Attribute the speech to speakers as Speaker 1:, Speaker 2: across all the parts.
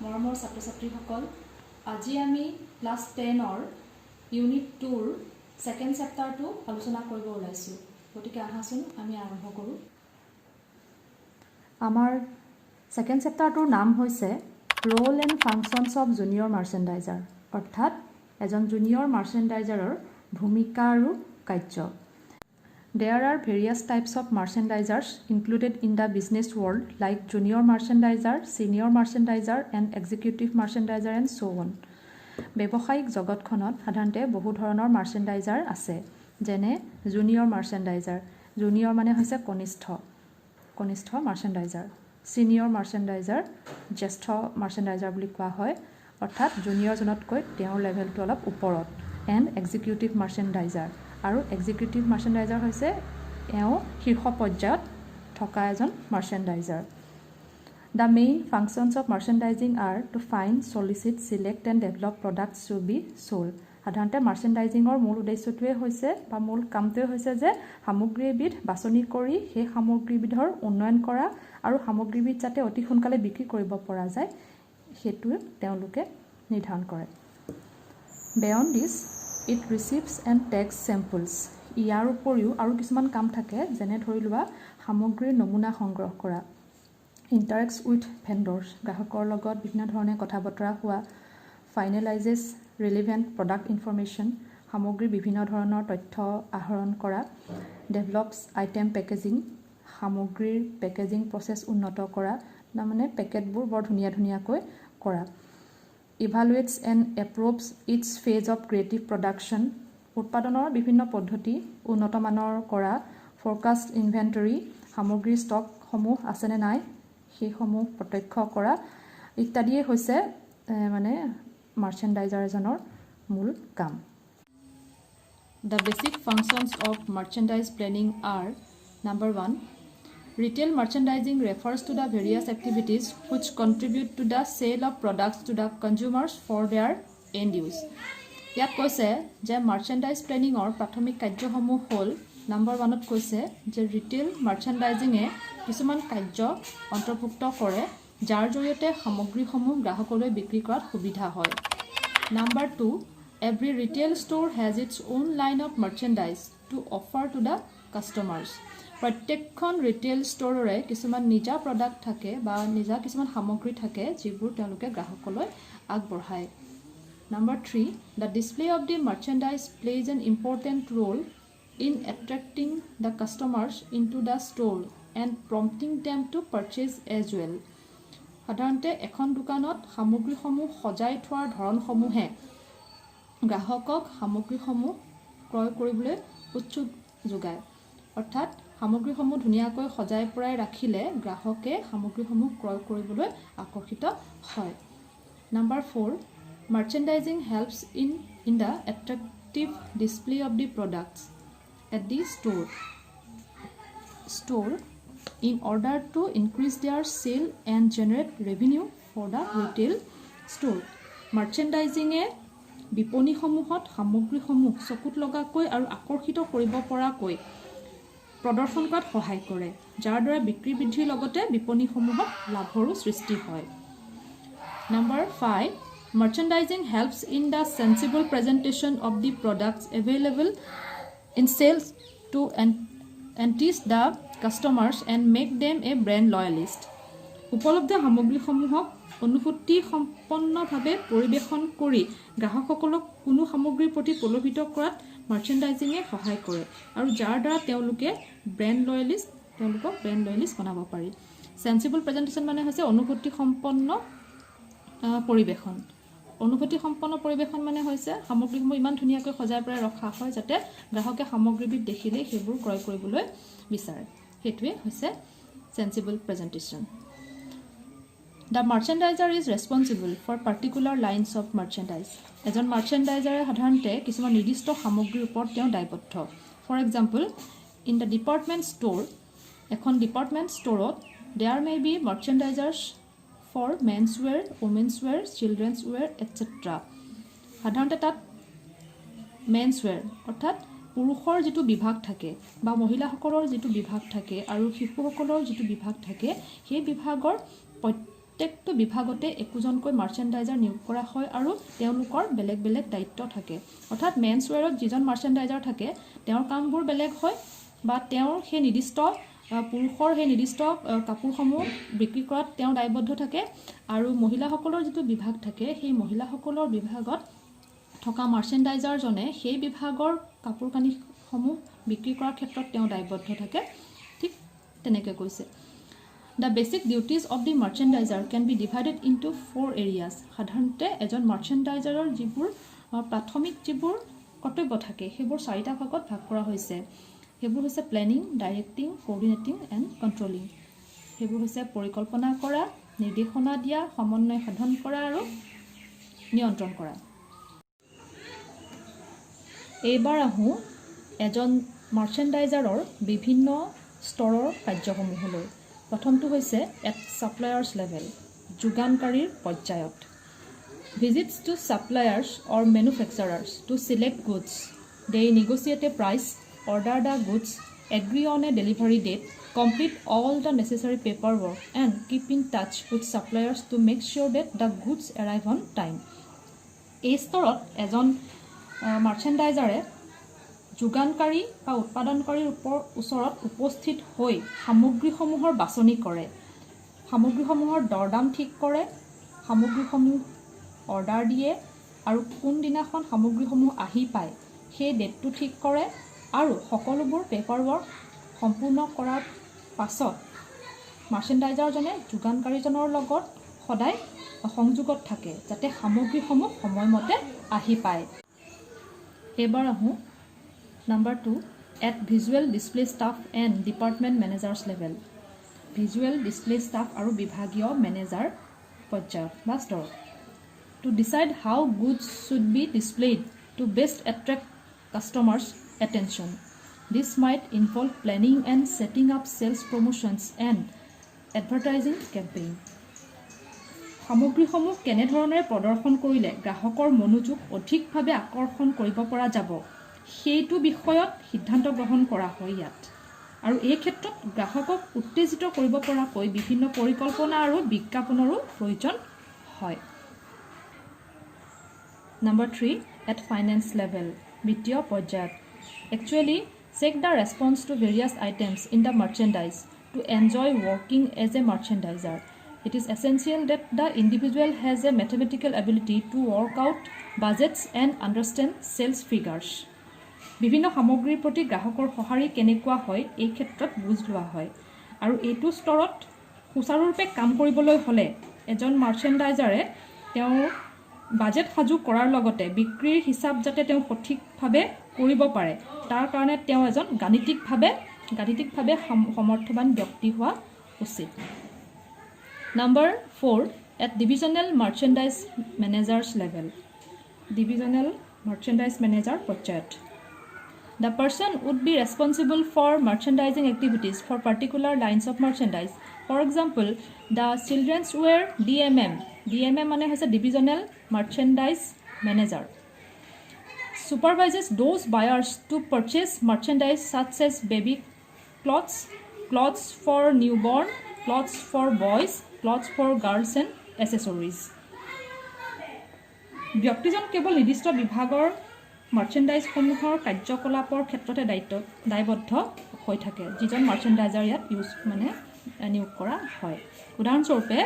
Speaker 1: মৰমৰ ছাত্ৰ ছাত্ৰীসকল আজি আমি ক্লাছ 10ৰ ইউনিট 2ৰ সেকেন্ড চেপ্টাৰটো আলোচনা কৰিব ওলাইছো গতিকে আহাচোন আমি আৰম্ভ কৰোঁ আমাৰ সেকেন্ড চেপ্টাৰটোৰ নাম হৈছে role and functions of junior merchandiser অৰ্থাৎ এজন জুনিয়ৰ মাৰ্চেণ্ডাইজাৰৰ ভূমিকা আৰু কাৰ্য There are various types of merchandisers included in the business world like junior merchandiser, senior merchandiser and executive merchandiser and so on. ব্যৱসায়িক জগতখনত সাধাৰণতে বহু ধৰণৰ মাৰ্চেণ্ডাইজাৰ আছে যেনে জুনিয়ৰ মাৰ্চেণ্ডাইজাৰ জুনিয়ৰ মানে হৈছে কনিষ্ঠ মাৰ্চেণ্ডাইজাৰ সিনিয়ৰ মাৰ্চেণ্ডাইজাৰ জ্যেষ্ঠ মাৰ্চেণ্ডাইজাৰ বুলি কোৱা হয় অৰ্থাৎ জুনিয়ৰ জনতকৈ তেওঁৰ লেভেলটো অলপ ওপৰত এণ্ড এক্সিকিউটিভ মাৰ্চেণ্ডাইজাৰ আৰু এক্সিকিউটিভ মাৰ্চেণ্ডাইজাৰ হৈছে এওঁ শীৰ্ষ পৰ্যায়ত থকা এজন মাৰ্চেণ্ডাইজাৰ The main functions of merchandising are to find, solicit, select and develop products to be sold. সাধাৰণতে মাৰ্চেণ্ডাইজিঙৰ মূল উদ্দেশ্যটোৱে হৈছে বা মূল কামটোৱে হৈছে যে সামগ্ৰীবিধ বাছনি কৰি সেই সামগ্ৰীবিধৰ উন্নয়ন কৰা আৰু সামগ্ৰীবিধ যাতে অতি সোনকালে বিক্ৰী কৰিব পৰা যায় সেইটো তেওঁলোকে নিৰ্ধাৰণ কৰে Beyond this, it receives and takes samples. ইয়াৰ উপৰিও আৰু কিছুমান কাম থাকে যেনে ধৰি লোৱা সামগ্ৰীৰ নমুনা সংগ্ৰহ কৰা interacts with vendors গ্ৰাহকৰ লগত বিভিন্ন ধৰণে কথা বতৰা হোৱা finalizes relevant product information সামগ্ৰীৰ বিভিন্ন ধৰণৰ তথ্য আহৰণ কৰা develops item packaging সামগ্ৰীৰ পেকেজিং প্ৰচেছ উন্নত কৰা মানে পেকেটবোৰ বৰ ধুনীয়াকৈ কৰা evaluates and approves each phase of creative production উৎপাদনৰ বিভিন্ন পদ্ধতি উন্নত মানৰ কৰা forecast inventory সামগ্ৰীৰ ষ্টক সমূহ আছে নে নাই সেইসমূহ প্ৰত্যক্ষ কৰা ইত্যাদিয়ে হৈছে মানে মাৰ্চেণ্ডাইজাৰ এজনৰ মূল কাম The basic functions of merchandise planning are number 1 Retail merchandising refers to the various activities which contribute to the sale of products to the consumers for their end use ইয়াত কৈছে যে মাৰ্চেণ্ডাইজ প্লেনিঙৰ প্ৰাথমিক কাৰ্যসমূহ হ'ল নাম্বাৰ 1ত কৈছে যে retail মাৰ্চেণ্ডাইজিঙে কিছুমান কাৰ্য অন্তৰ্ভুক্ত কৰে যাৰ জৰিয়তে সামগ্ৰীসমূহ গ্ৰাহকলৈ বিক্ৰী কৰাত সুবিধা হয় number 2 Every retail store has its own line of merchandise to offer to the customers প্ৰত্যেকখন ৰিটেইল ষ্ট'ৰৰে কিছুমান নিজা প্ৰডাক্ট থাকে বা নিজা কিছুমান সামগ্ৰী থাকে যিবোৰ তেওঁলোকে গ্ৰাহকলৈ আগবঢ়ায় Number 3, the display of the merchandise plays an important role in attracting the customers into the store and prompting them to purchase as well. সাধাৰণতে এখন দোকানত সামগ্ৰীসমূহ সজাই থোৱাৰ ধৰণসমূহে গ্ৰাহকক সামগ্ৰীসমূহ ক্ৰয় কৰিবলৈ উৎসুক যোগায় অৰ্থাৎ সামগ্ৰীসমূহ ধুনীয়াকৈ সজাই পৰাই ৰাখিলে গ্ৰাহকে সামগ্ৰীসমূহ ক্ৰয় কৰিবলৈ আকৰ্ষিত হয় Number 4 Merchandising helps in the attractive display of the products at the store in order to increase their sale and generate revenue for the retail store. Merchandising বিপণীসমূহত সামগ্ৰীসমূহ চকুত লগাকৈ আৰু আকৰ্ষিত কৰিব পৰাকৈ প্ৰদৰ্শন কৰাত সহায় কৰে যাৰ দ্বাৰা বিক্ৰী বৃদ্ধিৰ লগতে বিপণীসমূহত লাভৰো সৃষ্টি হয় Number 5 Merchandising helps in the sensible presentation of the products available in sales to entice the customers and make them a brand loyalist. উপলব্ধ সামগ্ৰীসমূহক অনুভূতি সম্পন্নভাৱে পৰিবেশন কৰি গ্ৰাহকসকলক কোনো সামগ্ৰীৰ প্ৰতি প্ৰলোভিত কৰাত মাৰ্চেণ্ডাইজিঙে সহায় কৰে আৰু যাৰ দ্বাৰা তেওঁলোকক ব্ৰেণ্ড লয়েলিষ্ট বনাব পাৰি সেন্সিবল প্ৰেজেন্টেশন মানে হৈছে অনুভূতি সম্পন্ন পৰিবেশন মানে হৈছে সামগ্ৰীসমূহ ইমান ধুনীয়াকৈ সজাই পৰাই ৰখা হয় যাতে গ্ৰাহকে সামগ্ৰীবিধ দেখিলে সেইবোৰ ক্ৰয় কৰিবলৈ বিচাৰে হেতুৱে হৈছে sensible presentation The merchandiser is responsible for particular lines of merchandise এজন মাৰ্চেণ্ডাইজাৰে সাধাৰণতে কিছুমান নিৰ্দিষ্ট সামগ্ৰীৰ ওপৰত তেওঁ দায়বদ্ধ For example in the department store এখন department storeত there may be merchandisers for menswear, womenswear, children's wear, etc. সাধাৰণতে তাত menswear অৰ্থাৎ পুৰুষৰ যেটো বিভাগ থাকে বা মহিলাসকলৰ যেটো বিভাগ থাকে আৰু শিশুসকলৰ যেটো বিভাগ থাকে সেই বিভাগৰ প্ৰত্যেকটো বিভাগতে একোজনকৈ মাৰ্চেণ্টাইজাৰ নিয়োগ কৰা হয় আৰু তেওঁলোকৰ বেলেগ বেলেগ দায়িত্ব থাকে অৰ্থাৎ মেন্স ৱেৰত যিজন মাৰ্চেণ্টাইজাৰ থাকে তেওঁৰ কামবোৰ বেলেগ হয় বা তেওঁৰ সেই নিৰ্দিষ্ট পুৰুষৰ সেই নিৰ্দিষ্ট কাপোৰসমূহ বিক্ৰী কৰাত তেওঁ দায়বদ্ধ থাকে আৰু মহিলাসকলৰ যিটো বিভাগ থাকে সেই মহিলাসকলৰ বিভাগত থকা মাৰ্চেণ্টাইজাৰজনে সেই বিভাগৰ কাপোৰ কানিসমূহ বিক্ৰী কৰাৰ ক্ষেত্ৰত তেওঁ দায়বদ্ধ থাকে ঠিক তেনেকৈ কৈছে The basic duties of the merchandiser can be divided into 4 areas. সাধাৰণতে এজন মাৰ্চেণ্টাইজাৰৰ যিবোৰ প্ৰাথমিক যিবোৰ কৰ্তব্য থাকে সেইবোৰ 4টা ভাগত ভাগ কৰা হৈছে সেইবোৰ হৈছে প্লেনিং ডাইৰেক্টিং কোঅৰ্ডিনেটিং এণ্ড কণ্ট্ৰলিং সেইবোৰ হৈছে পৰিকল্পনা কৰা নিৰ্দেশনা দিয়া সমন্বয় সাধন কৰা আৰু নিয়ন্ত্ৰণ কৰা এইবাৰ আহোঁ এজন মাৰ্চেণ্টাইজাৰৰ বিভিন্ন স্তৰৰ কাৰ্যসমূহলৈ প্ৰথমটো হৈছে এট ছাপ্লায়াৰ্ছ লেভেল যোগানকাৰীৰ পৰ্যায়ত visits to suppliers or manufacturers to select goods they negotiate a price order the goods agree on a delivery date complete all the necessary paper work and keep in touch with suppliers to make sure that the goods arrive on time এই স্তৰত এজন মাৰ্চেণ্টাইজাৰে যোগানকাৰী বা উৎপাদনকাৰীৰ ওচৰত উপস্থিত হৈ সামগ্ৰীসমূহৰ বাছনি কৰে সামগ্ৰীসমূহৰ দৰদাম ঠিক কৰে সামগ্ৰীসমূহ অৰ্ডাৰ দিয়ে আৰু কোনদিনাখন সামগ্ৰীসমূহ আহি পায় সেই ডেটটো ঠিক কৰে আৰু সকলোবোৰ পেপাৰ ৱৰ্ক সম্পূৰ্ণ কৰাৰ পাছত মাৰ্চেণ্টাইজাৰজনে যোগানকাৰীজনৰ লগত সদায় সংযোগত থাকে যাতে সামগ্ৰীসমূহ সময়মতে আহি পায় এবাৰ আহোঁ Number 2, at visual display staff and department managers level. Visual display staff আৰু বিভাগীয় মেনেজাৰ পৰ্যায়ত বা স্তৰত to decide how goods should be displayed to best attract customers' attention. This might involve planning and setting up sales promotions and advertising campaign. সামগ্ৰীসমূহ কেনেধৰণেৰে প্ৰদৰ্শন কৰিলে গ্ৰাহকৰ মনোযোগ অধিকভাৱে আকৰ্ষণ কৰিব পৰা যাব সেইটো বিষয়ত সিদ্ধান্ত গ্ৰহণ কৰা হয় ইয়াত আৰু এই ক্ষেত্ৰত গ্ৰাহকক উত্তেজিত কৰিব পৰাকৈ বিভিন্ন পৰিকল্পনা আৰু বিজ্ঞাপনৰো প্ৰয়োজন হয় Number 3 at finance level বিত্তীয় পৰ্যায়ত Actually check the response to various items in the merchandise to enjoy working as a merchandiser It is essential that the individual has a mathematical ability to work out budgets and understand sales figures বিভিন্ন সামগ্ৰীৰ প্ৰতি গ্ৰাহকৰ সঁহাৰি কেনেকুৱা হয় এই ক্ষেত্ৰত বুজ লোৱা হয় আৰু এইটো স্তৰত সুচাৰুৰূপে কাম কৰিবলৈ হ'লে এজন মাৰ্চেণ্টাইজাৰে তেওঁ বাজেট সাজু কৰাৰ লগতে বিক্ৰীৰ হিচাপ যাতে তেওঁ সঠিকভাৱে কৰিব পাৰে তাৰ কাৰণে তেওঁ এজন গাণিতিকভাৱে সমৰ্থবান ব্যক্তি হোৱা উচিত Number 4 at divisional merchandise managers level divisional merchandise manager পৰ্যায়ত The person would be responsible for merchandising activities for particular lines of merchandise. For example, the children's wear DMM মানে হৈছে Divisional Merchandise Manager. Supervises those buyers to purchase merchandise such as baby clothes, clothes for newborn, clothes for boys, clothes for girls and accessories. ব্যক্তিজন কেৱল নিৰ্দিষ্ট বিভাগৰ মাৰ্চেণ্টাইজসমূহৰ কাৰ্যকলাপৰ ক্ষেত্ৰতে দায়বদ্ধ হৈ থাকে যিজন মাৰ্চেণ্টাইজাৰ ইয়াত নিয়োগ কৰা হয় উদাহৰণস্বৰূপে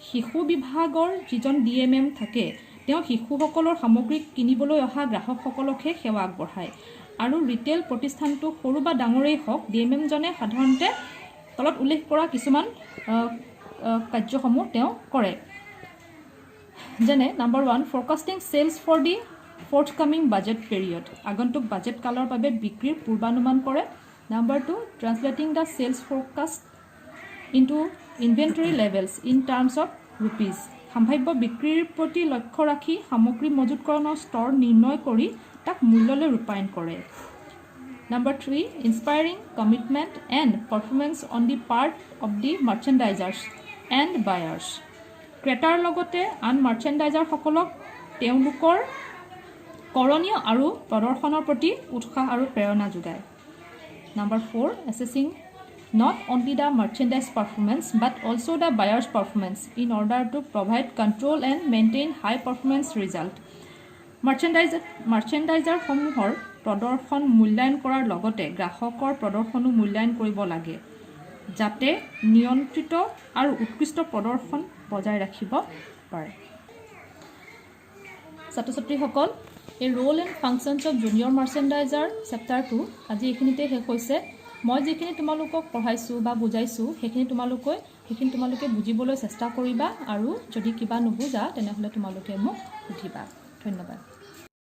Speaker 1: শিশু বিভাগৰ যিজন DMM থাকে তেওঁ শিশুসকলৰ সামগ্ৰী কিনিবলৈ অহা গ্ৰাহকসকলকহে সেৱা আগবঢ়ায় আৰু ৰিটেইল প্ৰতিষ্ঠানটো সৰু বা ডাঙৰেই হওক DMM জনে সাধাৰণতে তলত উল্লেখ কৰা কিছুমান কাৰ্যসমূহ তেওঁ কৰে যেনে Number 1 forecasting sales for the forthcoming budget period আগন্তুক বাজেট কালৰ বাবে বিক্ৰীৰ পূৰ্বানুমান কৰে Number 2 translating the sales forecast into inventory levels in terms of rupees সম্ভাৱ্য বিক্ৰীৰ প্ৰতি লক্ষ্য ৰাখি সামগ্ৰী মজুতকৰণৰ স্তৰ নিৰ্ণয় কৰি তাক মূল্যলৈ ৰূপায়ণ কৰে Number 3 inspiring commitment and performance on the part of the merchandisers and buyers ক্ৰেতাৰ লগতে আন মাৰ্চেণ্টাইজাৰ সকলক তেওঁলোকৰ কৰণীয় আৰু প্ৰদৰ্শনৰ প্ৰতি উৎসাহ আৰু প্ৰেৰণা যোগায় Number 4 assessing not only the merchandise performance but also the buyer's performance in order to provide control and maintain high performance result. Merchandiser সমূহৰ প্ৰদৰ্শন মূল্যায়ন কৰাৰ লগতে গ্ৰাহকৰ প্ৰদৰ্শনো মূল্যায়ন কৰিব লাগে যাতে নিয়ন্ত্ৰিত আৰু উৎকৃষ্ট প্ৰদৰ্শন বজাই ৰাখিব পাৰে। ছাত্ৰ-ছাত্ৰীসকল, এই role and functions of junior merchandiser chapter 2 আজি এইখিনিতে শেষ হৈছে। মই যিখিনি তোমালোকক পঢ়াইছোঁ বা বুজাইছোঁ সেইখিনি তোমালোকে বুজিবলৈ চেষ্টা কৰিবা আৰু যদি কিবা নুবুজা তেনেহ'লে তোমালোকে মোক সুধিবা। ধন্যবাদ।